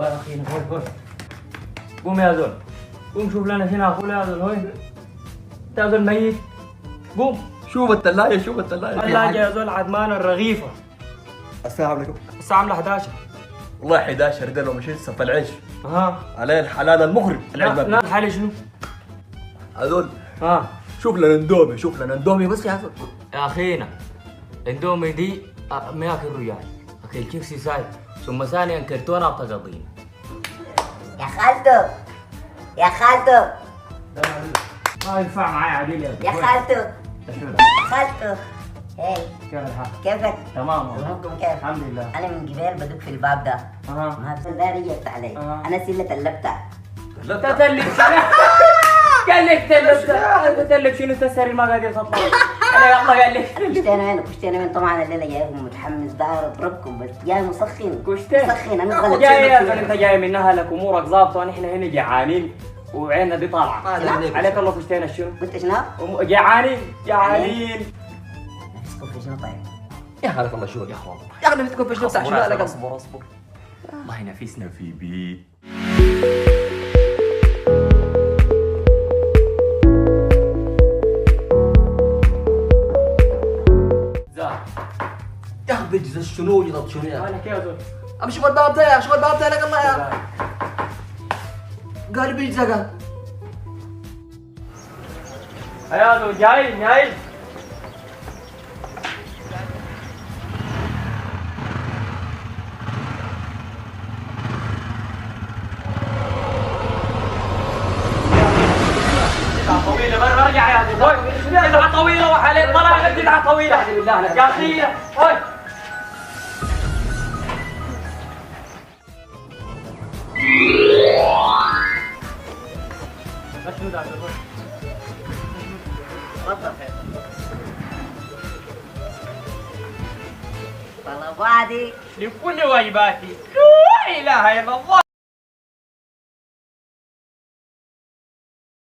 يا اخي هوي قوم يا زول، قوم شوف لنا هنا اخونا يا زول. هوي انت يا زول ميت، قوم شوف الثلاجة، شوف الثلاجة. الثلاجة يا زول عدمان الرغيفة. الساعة عاملة كم؟ الساعة عاملة 11. والله 11 ده لو مشيت صف العيش ها عليه الحلال المغرب. لا الحالة شنو؟ هذول ها شوف لنا اندومي، شوف لنا اندومي بس يا زول. يا اخينا اندومي دي ما ياكل رجال، اكل كيكسي ساي، ثم ثانيا كرتونة بتقضينا. يا خالته يا خالته ما ينفع معايا عديل يا زول. يا خالته يا خالته. هاي كيف الحال؟ كيفك؟ تمام والله. أموركم كيف؟ الحمد لله. أنا من قبل بدق في الباب ده. ما ده رجعت علي. أنا سلة اللبتة. تتلف قال لك تتلف شنو تسري ما قاعد يسطر. انا يلا قال لك كشتين وين طبعا الليلة جايكم متحمس داير اضربكم بس جاي مسخن. كشتين مسخن أنا غلط. جاي يا زلمه، انت جاي منها لك امورك ظابطه ونحن هنا جعانين وعيننا دي طالعه. عليك الله كشتين شنو؟ قلت شنو؟ جعانين. نفسكم في شنو طيب؟ يا خالك الله شو يا اخوان، يا اخي نفسكم في شنو بتاع شنو؟ اصبر والله نفسنا في بيت. يا اخي بيجز شنو يضط شنو يا اخي؟ انا كيف زول؟ امشي شوف الباب ده يا شوف الباب ده لك الله يا قال بيجز قال يا زول جاي طويلة برا ارجع يا زول. بدعة طويلة وحالين طلع بدعة طويلة يا اخي. هاي شنو ذا؟ طلباتي لكل واجباتي لا اله الا الله.